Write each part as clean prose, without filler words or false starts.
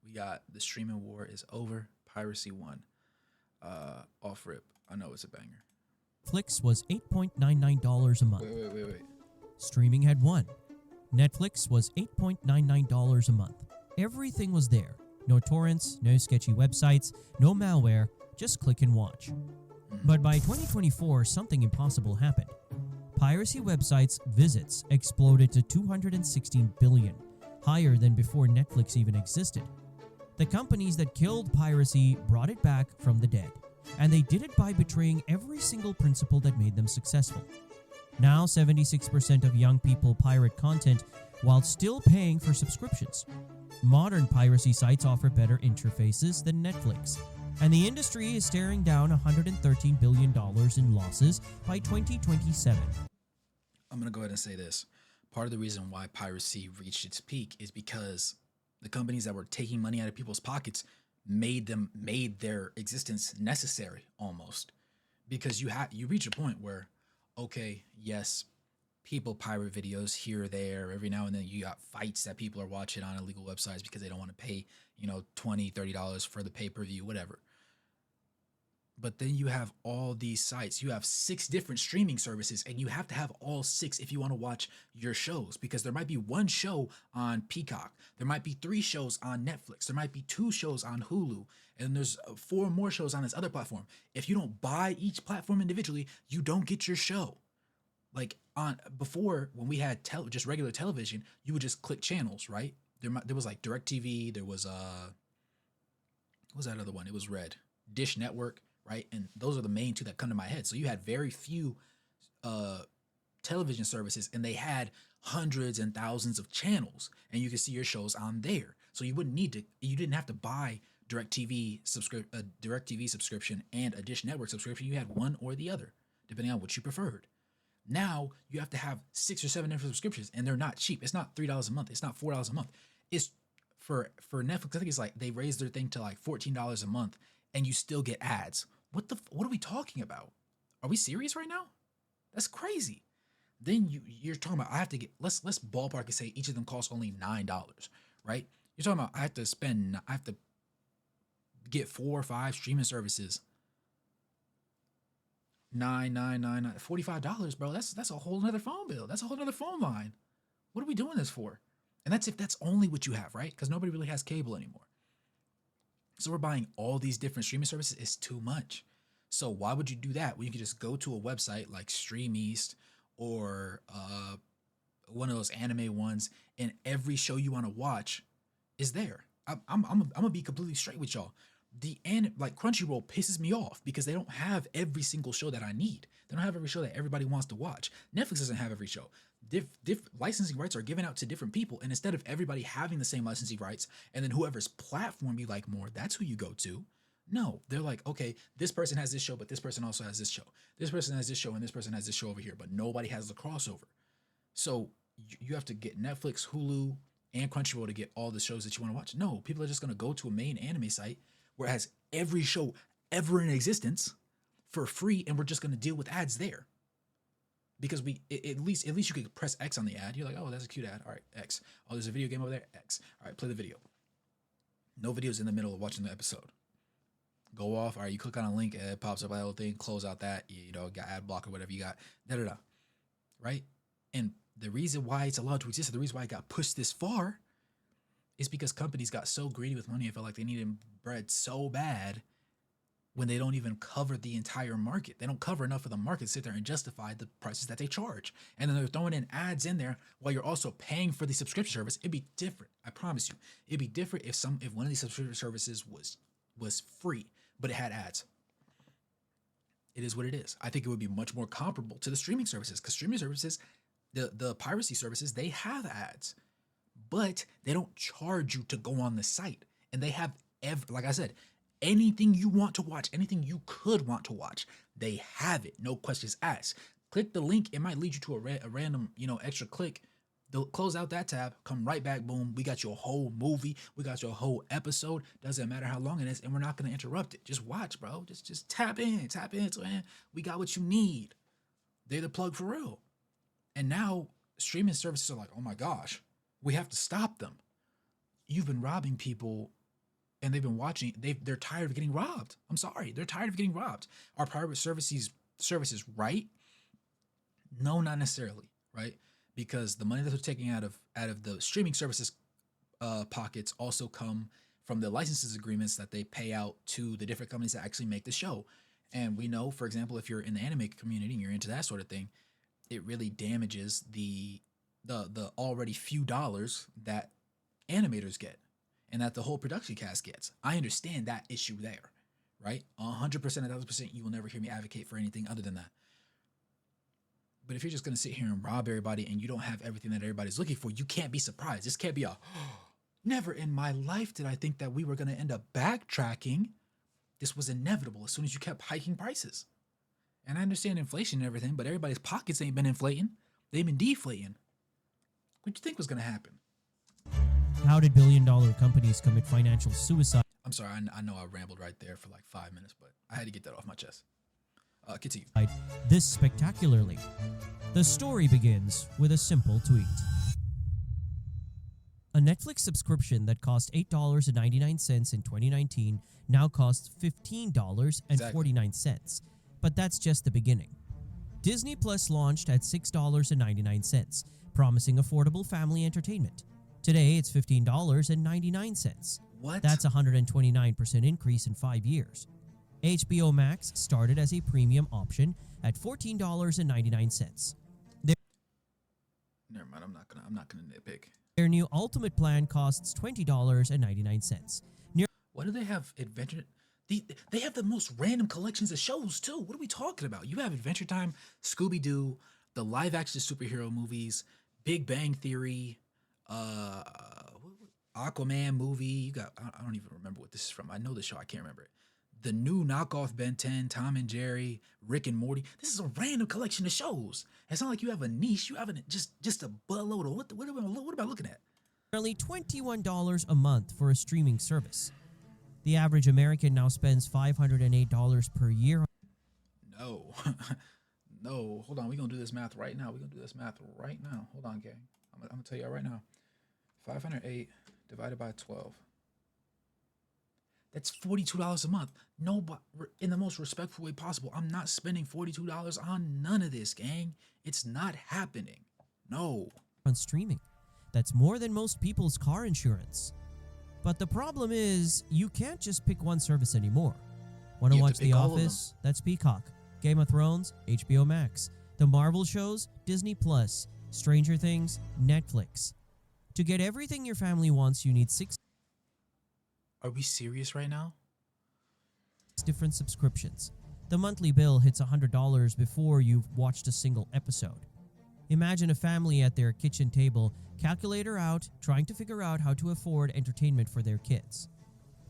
We got the streaming war is over. Piracy won. Off rip. I know it's a banger. Netflix was $8.99 a month. Wait. Streaming had won. Netflix was $8.99 a month. Everything was there. No torrents, no sketchy websites, no malware, just click and watch. But by 2024, something impossible happened. Piracy websites' visits exploded to 216 billion, higher than before Netflix even existed. The companies that killed piracy brought it back from the dead, and they did it by betraying every single principle that made them successful. Now, 76% of young people pirate content while still paying for subscriptions. Modern piracy sites offer better interfaces than Netflix, and the industry is staring down $113 billion in losses by 2027. I'm going to go ahead and say this. Part of the reason why piracy reached its peak is because the companies that were taking money out of people's pockets made their existence necessary almost. Because you reach a point where, okay, yes, people pirate videos here or there. Every now and then you got fights that people are watching on illegal websites because they don't want to pay, $20, $30 for the pay-per-view, whatever. But then you have all these sites. You have 6 different streaming services, and you have to have all 6 if you want to watch your shows, because there might be 1 show on Peacock. There might be 3 shows on Netflix. There might be 2 shows on Hulu, and there's 4 more shows on this other platform. If you don't buy each platform individually, you don't get your show. Like before, when we had just regular television, you would just click channels, right? There was like DirecTV. There was what was that other one? It was Red Dish Network. Right, and those are the main 2 that come to my head. So you had very few television services, and they had hundreds and thousands of channels, and you could see your shows on there. So you didn't have to buy DirecTV subscription and a Dish Network subscription. You had one or the other, depending on what you preferred. Now you have to have 6 or 7 different subscriptions, and they're not cheap. It's not $3 a month. It's not $4 a month. It's for Netflix. I think it's like they raised their thing to like $14 a month, and you still get ads. What are we talking about? Are we serious right now? That's crazy. Then you're talking about I have to get let's ballpark and say each of them costs only $9, right? You're talking about I have to get 4 or 5 streaming services. $45, bro. That's a whole nother phone bill. That's a whole nother phone line. What are we doing this for? And that's if that's only what you have, right? Because nobody really has cable anymore. So we're buying all these different streaming services. It's too much. So why would you do that when you could just go to a website like Stream East or one of those anime ones, and every show you want to watch is there? I'm gonna be completely straight with y'all. Like Crunchyroll pisses me off because they don't have every single show that I need. They don't have every show that everybody wants to watch. Netflix doesn't have every show. Licensing rights are given out to different people, and instead of everybody having the same licensing rights, and then whoever's platform you like more, that's who you go to. No, they're like, okay, this person has this show, but this person also has this show. This person has this show, and this person has this show over here, but nobody has the crossover. So you have to get Netflix, Hulu, and Crunchyroll to get all the shows that you want to watch. No, people are just going to go to a main anime site where it has every show ever in existence for free, and we're just going to deal with ads there. Because at least you could press X on the ad. You're like, oh, that's a cute ad. All right, X. Oh, there's a video game over there. X. All right, play the video. No videos in the middle of watching the episode. Go off. All right, you click on a link, it pops up that whole thing. Close out that. Got ad block or whatever you got. Right? And the reason why it's allowed to exist, the reason why it got pushed this far, is because companies got so greedy with money. I felt like they needed bread so bad. When they don't even cover the entire market. They don't cover enough of the market to sit there and justify the prices that they charge. And then they're throwing in ads in there while you're also paying for the subscription service. It'd be different. I promise you. It'd be different if one of these subscription services was free, but it had ads. It is what it is. I think it would be much more comparable to the streaming services, because streaming services, the piracy services, they have ads, but they don't charge you to go on the site. And they have, like I said, anything you want to watch, anything you could want to watch, they have it. No questions asked. Click the link. It might lead you to a random, extra click. They'll close out that tab, come right back, boom. We got your whole movie. We got your whole episode. Doesn't matter how long it is, and we're not going to interrupt it. Just watch, bro. Just tap into it. We got what you need. They're the plug for real. And now streaming services are like, oh my gosh, we have to stop them. You've been robbing people and they've been watching. They're tired of getting robbed. I'm sorry, they're tired of getting robbed. Are private services right? No, not necessarily, right? Because the money that they're taking out of the streaming services pockets also come from the licenses agreements that they pay out to the different companies that actually make the show. And we know, for example, if you're in the anime community and you're into that sort of thing, it really damages the already few dollars that animators get and that the whole production cast gets. I understand that issue there, right? 100%, 1,000%, you will never hear me advocate for anything other than that. But if you're just going to sit here and rob everybody and you don't have everything that everybody's looking for, you can't be surprised. This can't be a, never in my life did I think that we were going to end up backtracking. This was inevitable as soon as you kept hiking prices. And I understand inflation and everything, but everybody's pockets ain't been inflating. They've been deflating. What do you think was going to happen? How did billion-dollar companies commit financial suicide? I'm sorry, I know I rambled right there for like 5 minutes, but I had to get that off my chest. Continue. This spectacularly. The story begins with a simple tweet. A Netflix subscription that cost $8.99 in 2019 now costs $15.49. But that's just the beginning. Disney Plus launched at $6.99, promising affordable family entertainment. Today, it's $15.99. What? That's a 129% increase in 5 years. HBO Max started as a premium option at $14.99. Never mind. I'm not gonna nitpick. Their new Ultimate plan costs $20.99. What do they have? Adventure. They have the most random collections of shows too. What are we talking about? You have Adventure Time, Scooby Doo, the live action superhero movies, Big Bang Theory, Aquaman movie. You got I don't even remember what this is from. I know the show. I can't remember it. The new knockoff Ben 10, Tom and Jerry, Rick and Morty. This is a random collection of shows. It's not like you have a niche. You have just a buttload of what am I looking at? Nearly $21 a month for a streaming service. The average American now spends $508 per year. No. No. Hold on. We're going to do this math right now. Hold on, gang. I'm going to tell you right now. 508 divided by 12. That's $42 a month. No, but in the most respectful way possible. I'm not spending $42 on none of this, gang. It's not happening. No. On streaming. That's more than most people's car insurance. But the problem is, you can't just pick one service anymore. Want to watch The Office? That's Peacock. Game of Thrones? HBO Max. The Marvel shows? Disney Plus. Stranger Things? Netflix. To get everything your family wants, you need 6 Are we serious right now? different subscriptions. The monthly bill hits $100 before you've watched a single episode. Imagine a family at their kitchen table, calculator out, trying to figure out how to afford entertainment for their kids.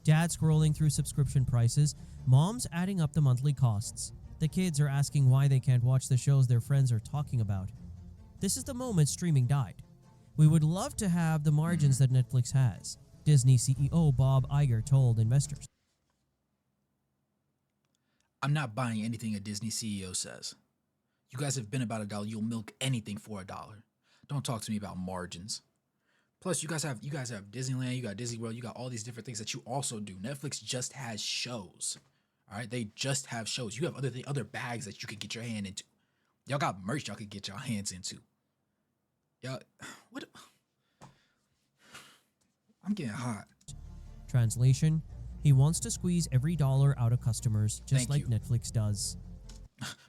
Dad scrolling through subscription prices, mom's adding up the monthly costs. The kids are asking why they can't watch the shows their friends are talking about. This is the moment streaming died. We would love to have the margins that Netflix has, Disney CEO Bob Iger told investors. I'm not buying anything a Disney CEO says. You guys have been about $1. You'll milk anything for $1. Don't talk to me about margins. Plus, you guys have Disneyland, you got Disney World, you got all these different things that you also do. Netflix just has shows. All right, they just have shows. You have other bags that you could get your hand into. Y'all got merch y'all could get your hands into. Y'all, what? I'm getting hot. Translation: he wants to squeeze every dollar out of customers, just like Netflix does.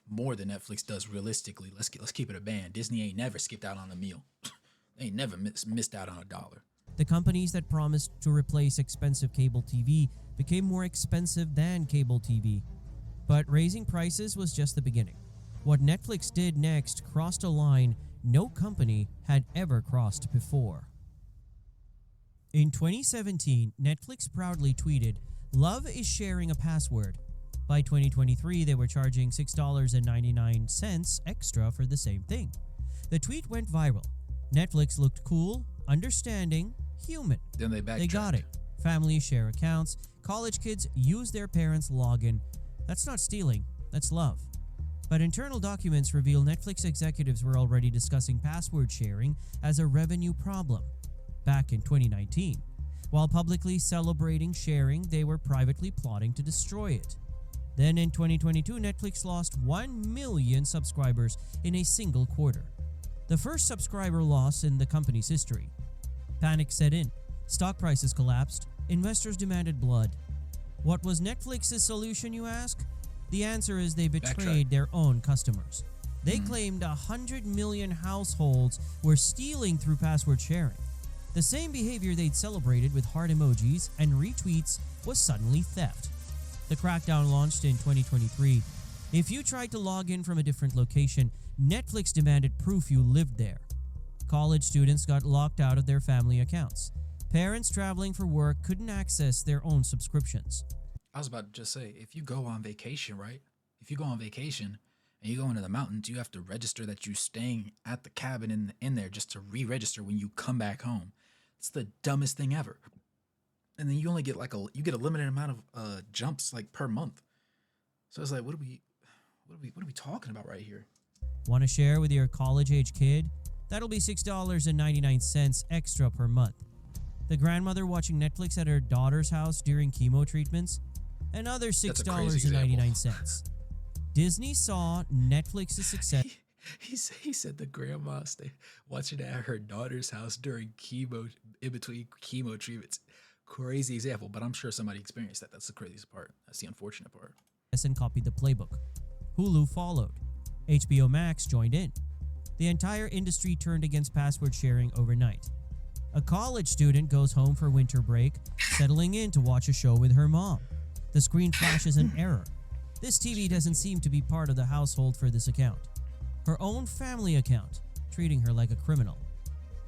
More than Netflix does, realistically. Let's keep it a band. Disney ain't never skipped out on a meal. They ain't never missed out on $1. The companies that promised to replace expensive cable TV became more expensive than cable TV. But raising prices was just the beginning. What Netflix did next crossed a line no company had ever crossed before. In 2017, Netflix proudly tweeted, "Love is sharing a password." By 2023, they were charging $6.99 extra for the same thing. The tweet went viral. Netflix looked cool, understanding, human. Then they backtracked. They got it. Families share accounts. College kids use their parents' login. That's not stealing, that's love. But internal documents reveal Netflix executives were already discussing password sharing as a revenue problem back in 2019. While publicly celebrating sharing, they were privately plotting to destroy it. Then in 2022, Netflix lost 1 million subscribers in a single quarter, the first subscriber loss in the company's history. Panic set in, stock prices collapsed, investors demanded blood. What was Netflix's solution, you ask? The answer is they betrayed their own customers. They claimed 100 million households were stealing through password sharing. The same behavior they'd celebrated with heart emojis and retweets was suddenly theft. The crackdown launched in 2023. If you tried to log in from a different location, Netflix demanded proof you lived there. College students got locked out of their family accounts. Parents traveling for work couldn't access their own subscriptions. I was about to just say, if you go on vacation, right? If you go on vacation and you go into the mountains, you have to register that you're staying at the cabin in there just to re-register when you come back home. It's the dumbest thing ever. And then you only get you get a limited amount of jumps like per month. So it's like, what are we talking about right here? Want to share with your college-age kid? That'll be $6.99 extra per month. The grandmother watching Netflix at her daughter's house during chemo treatments? Another $6.99. Disney saw Netflix's success. He said the grandma stay watching at her daughter's house during chemo, in between chemo treatments. Crazy example, but I'm sure somebody experienced that. That's the craziest part. That's the unfortunate part. And copied the playbook. Hulu followed. HBO Max joined in. The entire industry turned against password sharing overnight. A college student goes home for winter break, settling in to watch a show with her mom. The screen flashes an error. This TV doesn't seem to be part of the household for this account. Her own family account, treating her like a criminal.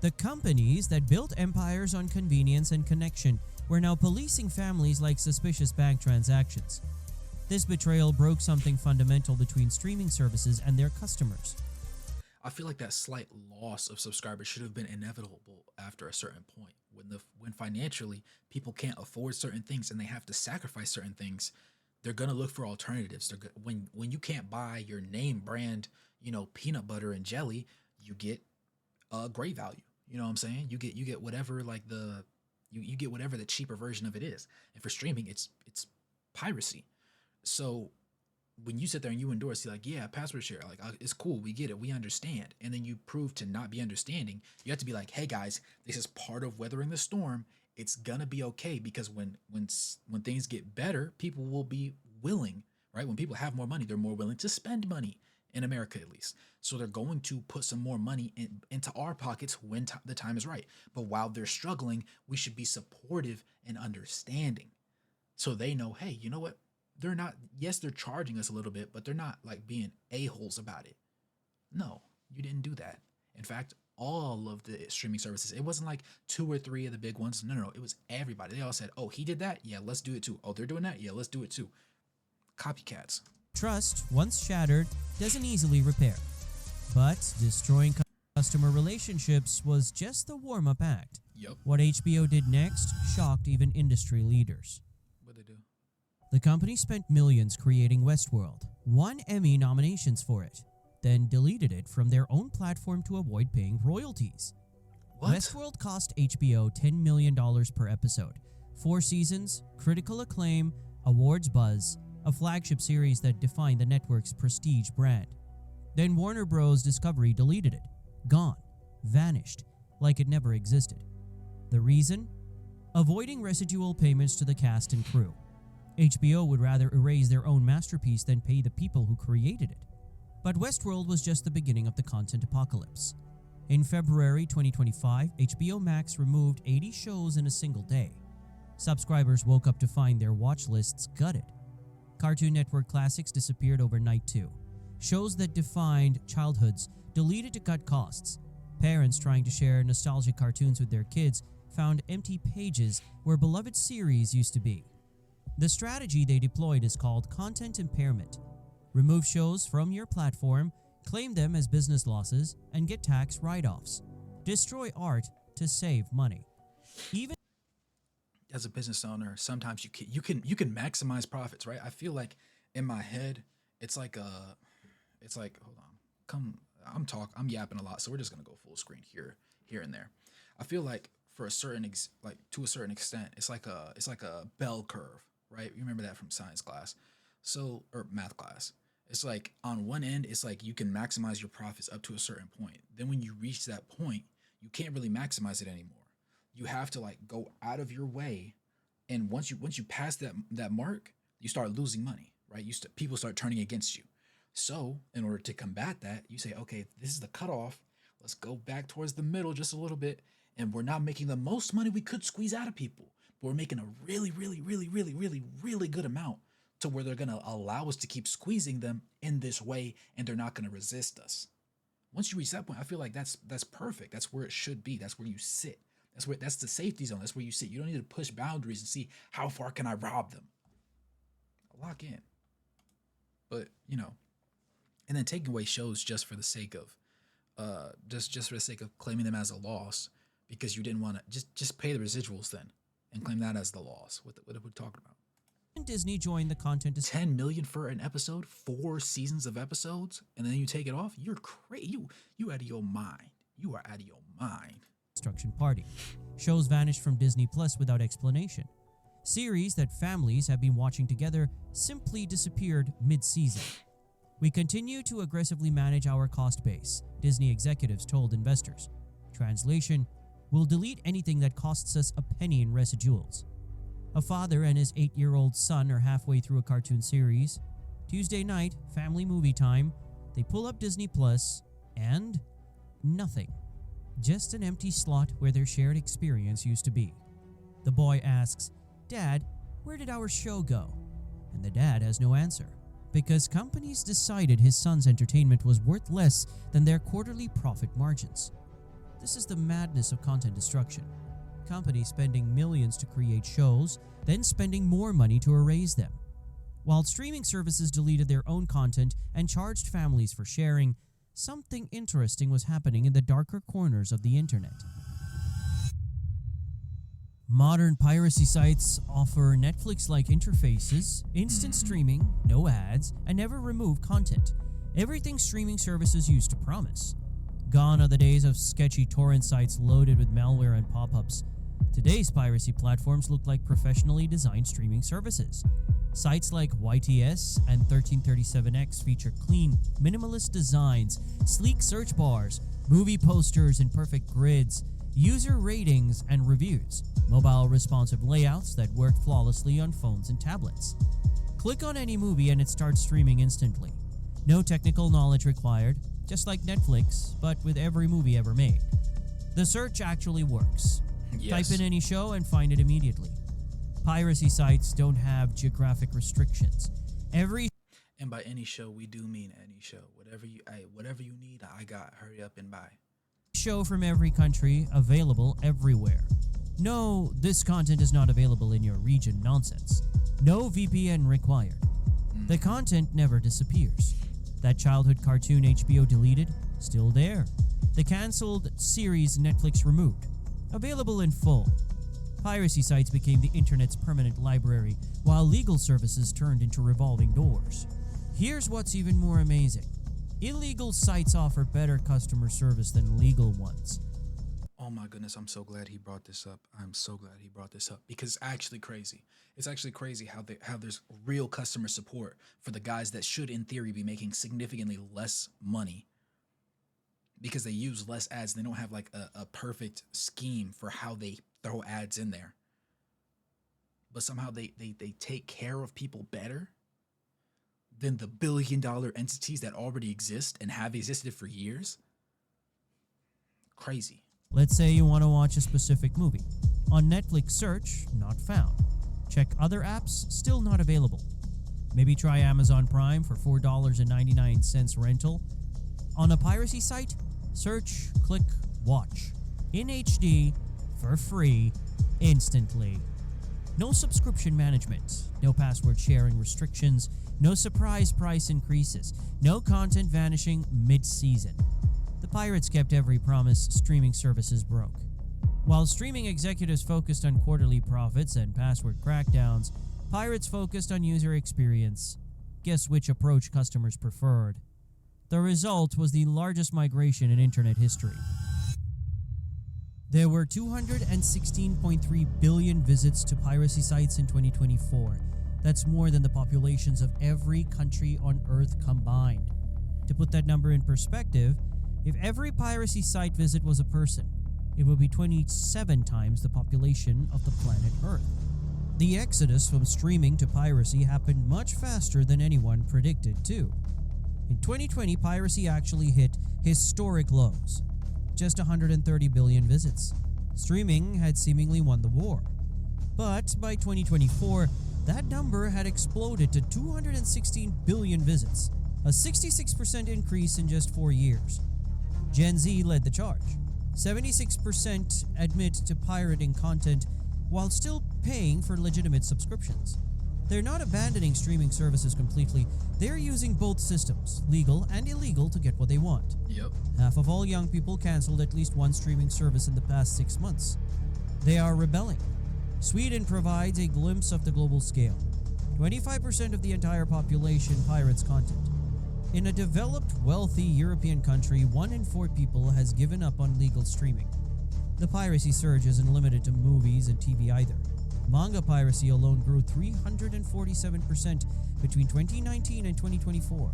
The companies that built empires on convenience and connection were now policing families like suspicious bank transactions. This betrayal broke something fundamental between streaming services and their customers. I feel like that slight loss of subscribers should have been inevitable after a certain point. When financially people can't afford certain things and they have to sacrifice certain things, they're gonna look for alternatives. When you can't buy your name brand, peanut butter and jelly, you get a great value. You know what I'm saying? You get whatever you get whatever the cheaper version of it is. And for streaming, it's piracy. So when you sit there and you endorse, you're like, yeah, password share, like it's cool, we get it, we understand, and then you prove to not be understanding, you have to be like, hey guys, this is part of weathering the storm. It's gonna be okay, because when things get better, people will be willing, right? When people have more money, they're more willing to spend money, in America at least. So they're going to put some more money into our pockets when the time is right. But while they're struggling, we should be supportive and understanding, so they know, hey, you know what? They're not, yes, they're charging us a little bit, but they're not like being a-holes about it. No, you didn't do that. In fact, all of the streaming services, it wasn't like 2 or 3 of the big ones. No, it was everybody. They all said, oh, he did that? Yeah, let's do it too. Oh, they're doing that? Yeah, let's do it too. Copycats. Trust, once shattered, doesn't easily repair. But destroying customer relationships was just the warm-up act. Yep. What HBO did next shocked even industry leaders. What'd they do? The company spent millions creating Westworld, won Emmy nominations for it, then deleted it from their own platform to avoid paying royalties. What? Westworld cost HBO $10 million per episode. 4 seasons, critical acclaim, awards buzz, a flagship series that defined the network's prestige brand. Then Warner Bros. Discovery deleted it. Gone. Vanished. Like it never existed. The reason? Avoiding residual payments to the cast and crew. HBO would rather erase their own masterpiece than pay the people who created it. But Westworld was just the beginning of the content apocalypse. In February 2025, HBO Max removed 80 shows in a single day. Subscribers woke up to find their watch lists gutted. Cartoon Network classics disappeared overnight too. Shows that defined childhoods deleted to cut costs. Parents trying to share nostalgic cartoons with their kids found empty pages where beloved series used to be. The strategy they deployed is called content impairment. Remove shows from your platform, claim them as business losses, and get tax write-offs. Destroy art to save money. Even as a business owner, sometimes you can maximize profits, right? I feel like in my head, it's like hold on, I'm yapping a lot, so we're just gonna go full screen here and there. I feel like for a certain like to a certain extent. It's like a bell curve, right? You remember that from science class, so or math class. It's like on one end, it's like you can maximize your profits up to a certain point. Then when you reach that point, you can't really maximize it anymore. You have to like go out of your way, and once you pass that mark, you start losing money, right? People start turning against you. So in order to combat that, you say, okay, this is the cutoff. Let's go back towards the middle just a little bit, and we're not making the most money we could squeeze out of people, but we're making a really, really, really, really, really, really good amount to where they're gonna allow us to keep squeezing them in this way, and they're not gonna resist us. Once you reach that point, I feel like that's perfect. That's where it should be. That's where you sit. That's the safety zone. That's where you sit. You don't need to push boundaries and see how far can I rob them. Lock in. But and then taking away shows just for the sake of just for the sake of claiming them as a loss because you didn't want to just pay the residuals then and claim that as the loss. What are we talking about? Disney joined the content 10 million for an episode, 4 seasons of episodes, and then you take it off. You're crazy. You out of your mind. You are out of your mind. destruction party. Shows vanished from Disney Plus without explanation. Series that families have been watching together simply disappeared mid-season. We continue to aggressively manage our cost base, Disney executives told investors. Translation: we'll delete anything that costs us a penny in residuals. A father and his 8-year-old son are halfway through a cartoon series. Tuesday night, family movie time. They pull up Disney Plus, and nothing. Just an empty slot where their shared experience used to be. The boy asks, "Dad, where did our show go?" And the dad has no answer, because companies decided his son's entertainment was worth less than their quarterly profit margins. This is the madness of content destruction. Companies spending millions to create shows, then spending more money to erase them. While streaming services deleted their own content and charged families for sharing, something interesting was happening in the darker corners of the internet. Modern piracy sites offer Netflix-like interfaces, instant streaming, no ads, and never remove content. Everything streaming services used to promise. Gone are the days of sketchy torrent sites loaded with malware and pop-ups. Today's piracy platforms look like professionally designed streaming services. Sites like YTS and 1337X feature clean, minimalist designs, sleek search bars, movie posters in perfect grids, user ratings and reviews, mobile responsive layouts that work flawlessly on phones and tablets. Click on any movie and it starts streaming instantly. No technical knowledge required, just like Netflix, but with every movie ever made. The search actually works. Yes. Type in any show and find it immediately. Piracy sites don't have geographic restrictions. And by any show, we do mean any show. Whatever you need, I got. Hurry up and buy. Show from every country available everywhere. No, this content is not available in your region nonsense. No VPN required. The content never disappears. That childhood cartoon HBO deleted, still there. The cancelled series Netflix removed, available in full. Piracy sites became the internet's permanent library, while legal services turned into revolving doors. Here's what's even more amazing. Illegal sites offer better customer service than legal ones. Oh my goodness, I'm so glad he brought this up. I'm so glad he brought this up because it's actually crazy. It's actually crazy how there's real customer support for the guys that should in theory be making significantly less money because they use less ads. They don't have like a perfect scheme for how they throw ads in there. But somehow they take care of people better than the billion-dollar entities that already exist and have existed for years. Crazy. Let's say you want to watch a specific movie. On Netflix search, not found. Check other apps, still not available. Maybe try Amazon Prime for $4.99 rental. On a piracy site, search, click, watch. In HD, for free, instantly. No subscription management, no password sharing restrictions, no surprise price increases, no content vanishing mid-season. The pirates kept every promise streaming services broke. While streaming executives focused on quarterly profits and password crackdowns, pirates focused on user experience. Guess which approach customers preferred? The result was the largest migration in internet history. There were 216.3 billion visits to piracy sites in 2024. That's more than the populations of every country on Earth combined. To put that number in perspective, if every piracy site visit was a person, it would be 27 times the population of the planet Earth. The exodus from streaming to piracy happened much faster than anyone predicted, too. In 2020, piracy actually hit historic lows. Just 130 billion visits. Streaming had seemingly won the war. But by 2024, that number had exploded to 216 billion visits, a 66% increase in just 4 years. Gen Z led the charge. 76% admit to pirating content while still paying for legitimate subscriptions. They're not abandoning streaming services completely. They're using both systems, legal and illegal, to get what they want. Yep. Half of all young people canceled at least one streaming service in the past 6 months. They are rebelling. Sweden provides a glimpse of the global scale. 25% of the entire population pirates content. In a developed, wealthy European country, 1 in 4 people has given up on legal streaming. The piracy surge isn't limited to movies and TV either. Manga piracy alone grew 347% between 2019 and 2024.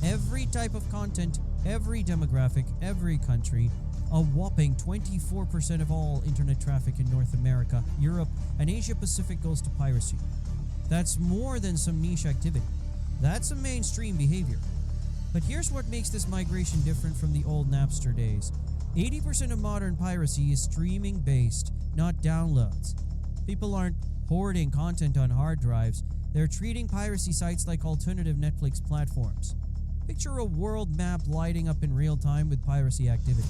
Every type of content, every demographic, every country, a whopping 24% of all internet traffic in North America, Europe, and Asia Pacific goes to piracy. That's more than some niche activity. That's a mainstream behavior. But here's what makes this migration different from the old Napster days. 80% of modern piracy is streaming based, not downloads. People aren't hoarding content on hard drives, they're treating piracy sites like alternative Netflix platforms. Picture a world map lighting up in real time with piracy activity.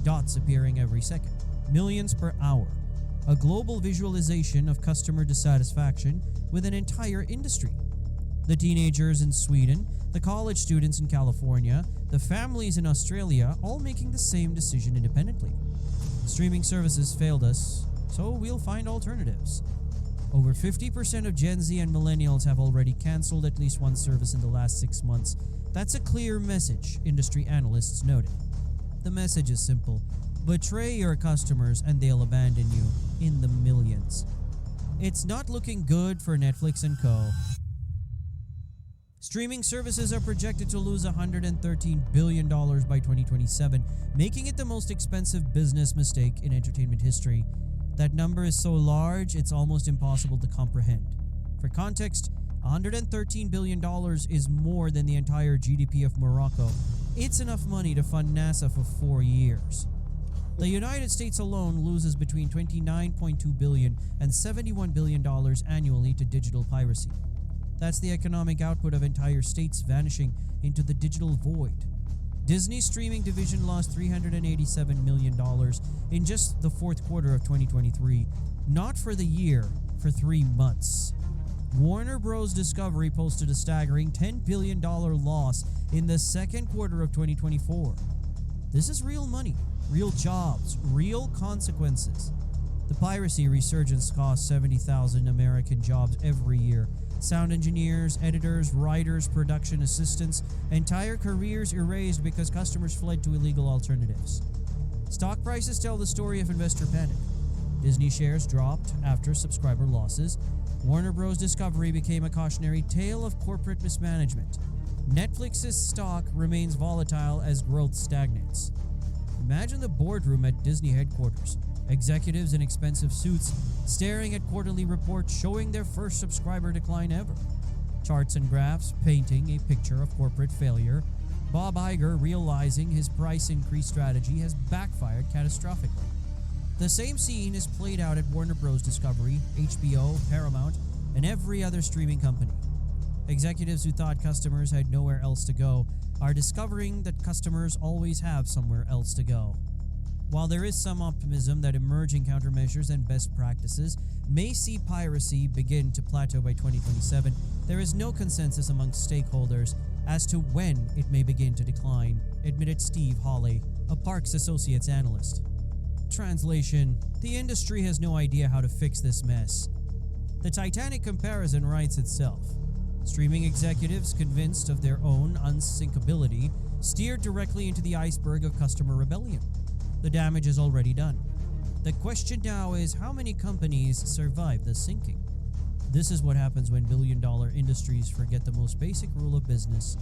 Dots appearing every second. Millions per hour. A global visualization of customer dissatisfaction with an entire industry. The teenagers in Sweden, the college students in California, the families in Australia, all making the same decision independently. Streaming services failed us, so we'll find alternatives. Over 50% of Gen Z and millennials have already canceled at least one service in the last 6 months. That's a clear message, industry analysts noted. The message is simple. Betray your customers and they'll abandon you in the millions. It's not looking good for Netflix and co. Streaming services are projected to lose $113 billion by 2027, making it the most expensive business mistake in entertainment history. That number is so large, it's almost impossible to comprehend. For context, $113 billion is more than the entire GDP of Morocco. It's enough money to fund NASA for 4 years. The United States alone loses between $29.2 billion and $71 billion annually to digital piracy. That's the economic output of entire states vanishing into the digital void. Disney's streaming division lost $387 million in just the fourth quarter of 2023, not for the year, for 3 months. Warner Bros. Discovery posted a staggering $10 billion loss in the second quarter of 2024. This is real money, real jobs, real consequences. The piracy resurgence costs 70,000 American jobs every year. Sound engineers, editors, writers, production assistants, entire careers erased because customers fled to illegal alternatives. Stock prices tell the story of investor panic. Disney shares dropped after subscriber losses. Warner Bros. Discovery became a cautionary tale of corporate mismanagement. Netflix's stock remains volatile as growth stagnates. Imagine the boardroom at Disney headquarters. Executives in expensive suits staring at quarterly reports showing their first subscriber decline ever. Charts and graphs painting a picture of corporate failure. Bob Iger realizing his price increase strategy has backfired catastrophically. The same scene is played out at Warner Bros. Discovery, HBO, Paramount, and every other streaming company. Executives who thought customers had nowhere else to go are discovering that customers always have somewhere else to go. While there is some optimism that emerging countermeasures and best practices may see piracy begin to plateau by 2027, there is no consensus among stakeholders as to when it may begin to decline, admitted Steve Hawley, a Parks Associates analyst. Translation: the industry has no idea how to fix this mess. The Titanic comparison writes itself. Streaming executives, convinced of their own unsinkability, steered directly into the iceberg of customer rebellion. The damage is already done. The question now is how many companies survive the sinking? This is what happens when billion-dollar industries forget the most basic rule of business.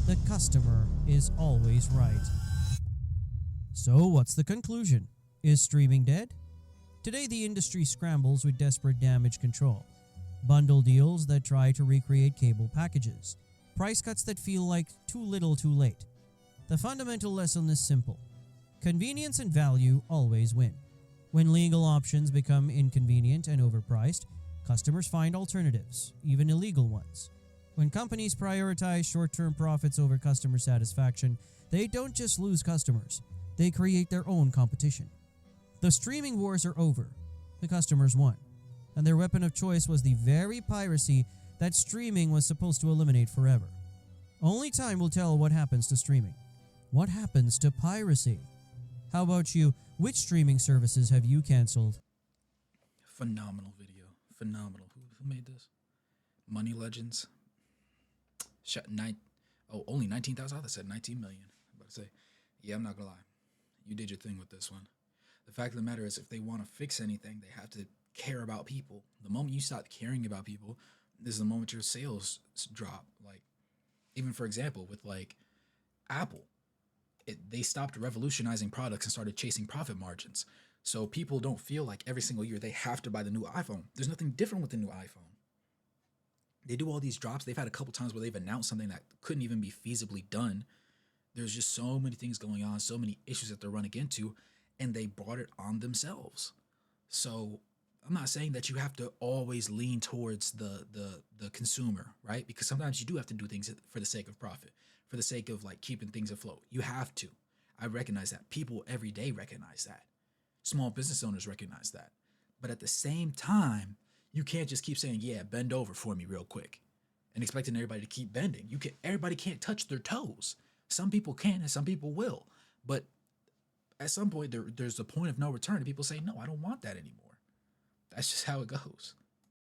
The customer is always right. So, what's the conclusion? Is streaming dead? Today, the industry scrambles with desperate damage control. Bundle deals that try to recreate cable packages. Price cuts that feel like too little too late. The fundamental lesson is simple. Convenience and value always win. When legal options become inconvenient and overpriced, customers find alternatives, even illegal ones. When companies prioritize short-term profits over customer satisfaction, they don't just lose customers, they create their own competition. The streaming wars are over. The customers won. And their weapon of choice was the very piracy that streaming was supposed to eliminate forever. Only time will tell what happens to streaming. What happens to piracy? How about you? Which streaming services have you canceled? Phenomenal video. Phenomenal. Who made this? Money Legends. Only 19,000. I said 19 million. I'm about to say, yeah, I'm not gonna lie. You did your thing with this one. The fact of the matter is, if they want to fix anything, they have to care about people. The moment you stop caring about people, this is the moment your sales drop. Like, even for example, with like Apple, they stopped revolutionizing products and started chasing profit margins. So people don't feel like every single year they have to buy the new iPhone. There's nothing different with the new iPhone. They do all these drops. They've had a couple times where they've announced something that couldn't even be feasibly done. There's just so many things going on, so many issues that they're running into, and they brought it on themselves. So I'm not saying that you have to always lean towards the consumer, right? Because sometimes you do have to do things for the sake of profit, for the sake of like keeping things afloat. You have to. I recognize that. People every day recognize that. Small business owners recognize that. But at the same time, you can't just keep saying, yeah, bend over for me real quick and expecting everybody to keep bending. Everybody can't touch their toes. Some people can and some people will. But at some point, there's a point of no return and people say, no, I don't want that anymore. That's just how it goes.